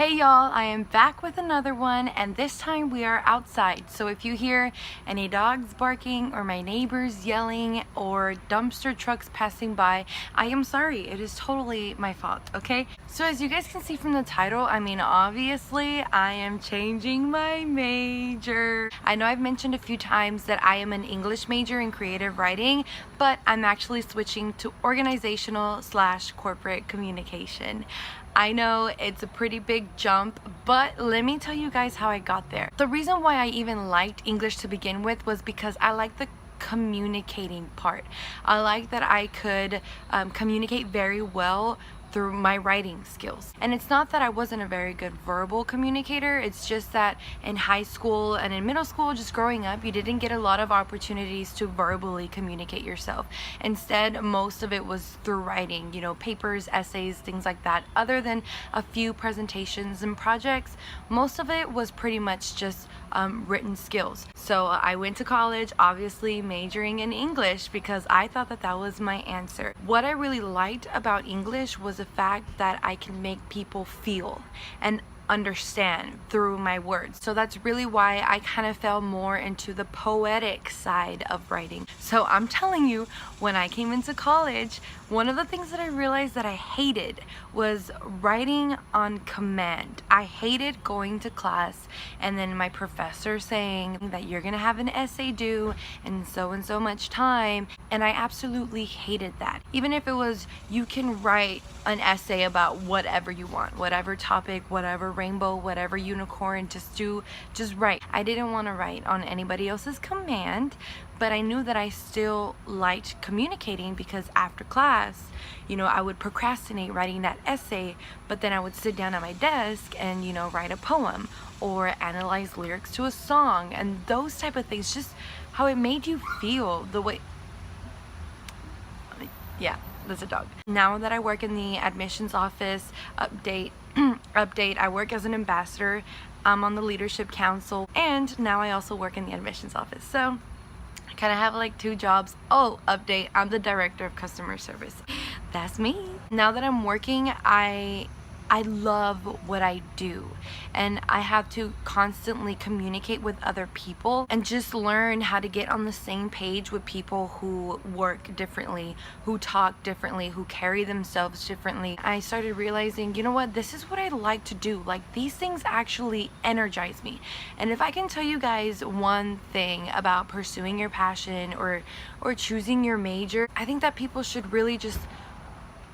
Hey y'all, I am back with another one, and this time we are outside. So if you hear any dogs barking or my neighbors yelling or dumpster trucks passing by, I am sorry. It is totally my fault, okay? So as you guys can see from the title, I mean, obviously I am changing my major. I know I've mentioned a few times that I am an English major in creative writing, but I'm actually switching to organizational/corporate communication. I know it's a pretty big jump, but let me tell you guys how I got there. The reason why I even liked English to begin with was because I like the communicating part. I like that I could communicate very well through my writing skills. And it's not that I wasn't a very good verbal communicator, it's just that in high school and in middle school, just growing up, you didn't get a lot of opportunities to verbally communicate yourself. Instead, most of it was through writing, you know, papers, essays, things like that. Other than a few presentations and projects, most of it was pretty much just written skills. So I went to college, obviously majoring in English because I thought that that was my answer. What I really liked about English was the fact that I can make people feel and understand through my words. So that's really why I kind of fell more into the poetic side of writing. So I'm telling you, when I came into college, one of the things that I realized that I hated was writing on command. I hated going to class and then my professor saying that you're gonna have an essay due in so and so much time, and I absolutely hated that. Even if it was, you can write an essay about whatever you want, whatever topic, whatever rainbow, whatever unicorn, just write. I didn't want to write on anybody else's command, but I knew that I still liked communicating because after class, you know, I would procrastinate writing that essay, but then I would sit down at my desk and, you know, write a poem or analyze lyrics to a song and those type of things, just how it made you feel, the way, yeah, that's a dog. Now that I work in the admissions office, update, I work as an ambassador, I'm on the leadership council, and now I also work in the admissions office. So I kind of have like two jobs. Oh, update, I'm the director of customer service. That's me. Now that I'm working, I love what I do, and I have to constantly communicate with other people and just learn how to get on the same page with people who work differently, who talk differently, who carry themselves differently. I started realizing, you know what, this is what I like to do. Like, these things actually energize me. And if I can tell you guys one thing about pursuing your passion or choosing your major, I think that people should really just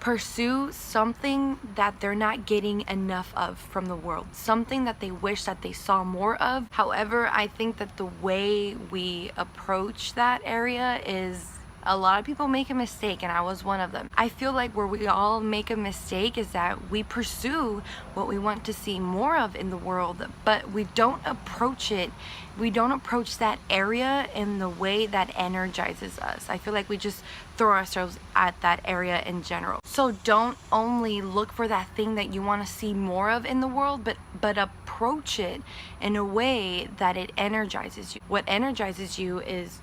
pursue something that they're not getting enough of from the world, something that they wish that they saw more of. However, I think that the way we approach that area is, a lot of people make a mistake, and I was one of them. I feel like where we all make a mistake is that we pursue what we want to see more of in the world, but we don't approach that area in the way that energizes us. I feel like we just throw ourselves at that area in general. So don't only look for that thing that you want to see more of in the world, but approach it in a way that it energizes you. What energizes you is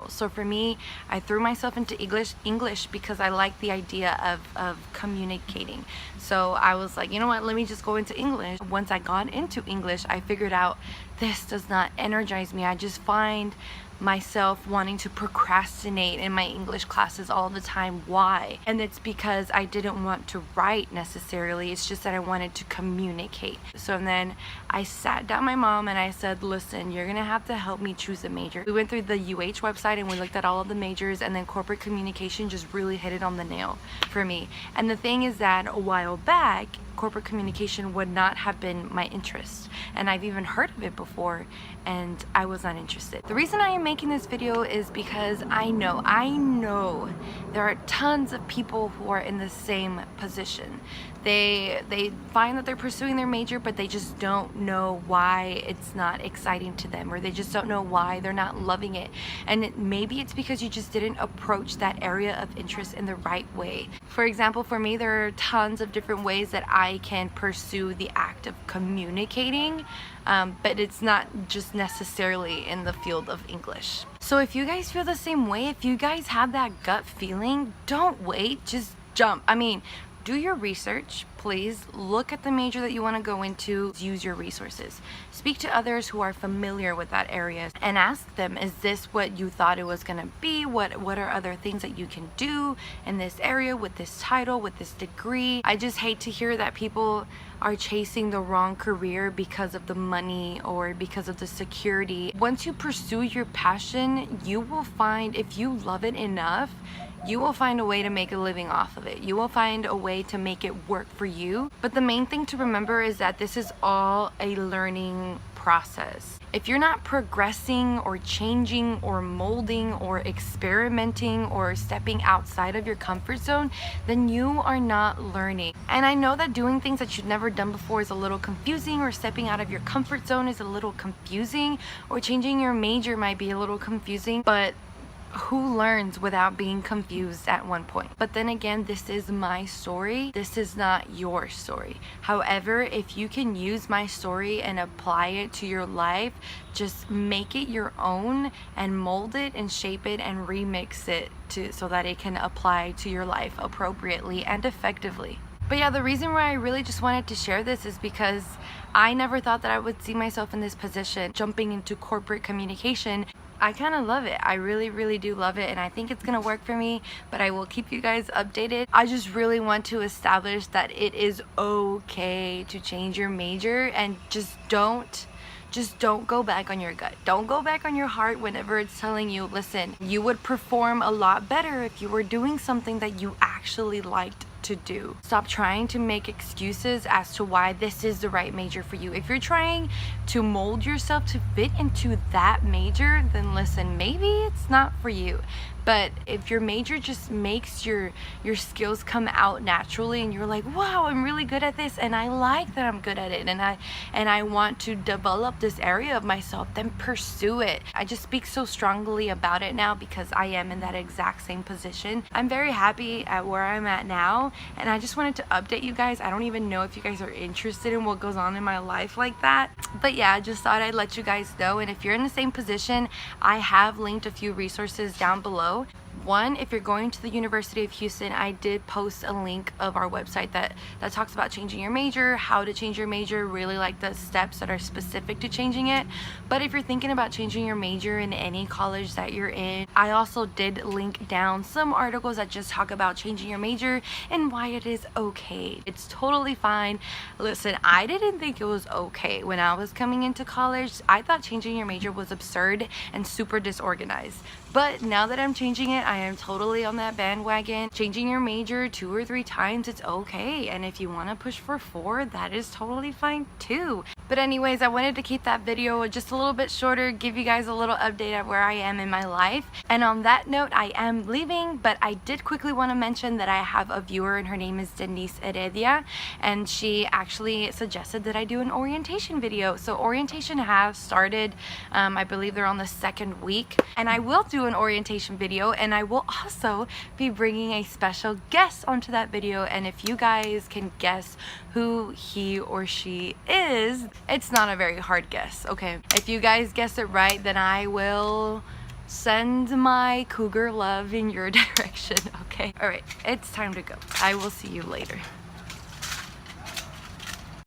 so for me, I threw myself into English because I like the idea of communicating. So I was like, you know what, let me just go into English. Once I got into English, I figured out this does not energize me. I just find myself wanting to procrastinate in my English classes all the time. Why? And it's because I didn't want to write necessarily, it's just that I wanted to communicate. So then I sat down my mom and I said, listen, you're gonna have to help me choose a major. We went through the UH website and we looked at all of the majors, and then corporate communication just really hit it on the nail for me. And the thing is that a while back, corporate communication would not have been my interest, and I've even heard of it before and I was not interested. The reason I am making this video is because I know there are tons of people who are in the same position. They find that they're pursuing their major, but they just don't know why it's not exciting to them, or they just don't know why they're not loving it. And maybe it's because you just didn't approach that area of interest in the right way. For example, for me, there are tons of different ways that I can pursue the act of communicating, but it's not just necessarily in the field of English. So if you guys feel the same way, if you guys have that gut feeling, don't wait, just jump. I mean, do your research, please. Look at the major that you want to go into. Use your resources. Speak to others who are familiar with that area and ask them, is this what you thought it was going to be? What are other things that you can do in this area with this title, with this degree? I just hate to hear that people are chasing the wrong career because of the money or because of the security. Once you pursue your passion, you will find, if you love it enough, you will find a way to make a living off of it. You will find a way to make it work for you. But the main thing to remember is that this is all a learning process. If you're not progressing or changing or molding or experimenting or stepping outside of your comfort zone, then you are not learning. And I know that doing things that you've never done before is a little confusing, or stepping out of your comfort zone is a little confusing, or changing your major might be a little confusing, but who learns without being confused at one point? But then again, this is my story. This is not your story. However, if you can use my story and apply it to your life, just make it your own and mold it and shape it and remix it so that it can apply to your life appropriately and effectively. But yeah, the reason why I really just wanted to share this is because I never thought that I would see myself in this position, jumping into corporate communication. I kind of love it. I really do love it, and I think it's gonna work for me, but I will keep you guys updated. I just really want to establish that it is okay to change your major, and just don't go back on your gut. Don't go back on your heart whenever it's telling you, listen, you would perform a lot better if you were doing something that you actually liked to do. Stop trying to make excuses as to why this is the right major for you. If you're trying to mold yourself to fit into that major, then listen, maybe it's not for you. But if your major just makes your skills come out naturally, and you're like, wow, I'm really good at this, and I like that I'm good at it, and I want to develop this area of myself, then pursue it. I just speak so strongly about it now because I am in that exact same position. I'm very happy at where I'm at now, and I just wanted to update you guys. I don't even know if you guys are interested in what goes on in my life like that, but yeah, I just thought I'd let you guys know. And if you're in the same position, I have linked a few resources down below. One, if you're going to the University of Houston, I did post a link of our website that talks about changing your major, how to change your major, really like the steps that are specific to changing it. But if you're thinking about changing your major in any college that you're in, I also did link down some articles that just talk about changing your major and why it is okay. It's totally fine. Listen, I didn't think it was okay when I was coming into college. I thought changing your major was absurd and super disorganized. But now that I'm changing it, I am totally on that bandwagon. Changing your major 2 or 3 times, it's okay. And if you want to push for 4, that is totally fine too. But anyways, I wanted to keep that video just a little bit shorter, give you guys a little update of where I am in my life. And on that note, I am leaving, but I did quickly want to mention that I have a viewer, and her name is Denise Heredia, and she actually suggested that I do an orientation video. So orientation has started. I believe they're on the 2nd week, and I will do an orientation video, and I will also be bringing a special guest onto that video. And if you guys can guess who he or she is, it's not a very hard guess, okay? If you guys guess it right, then I will send my cougar love in your direction, okay? All right, it's time to go. I will see you later.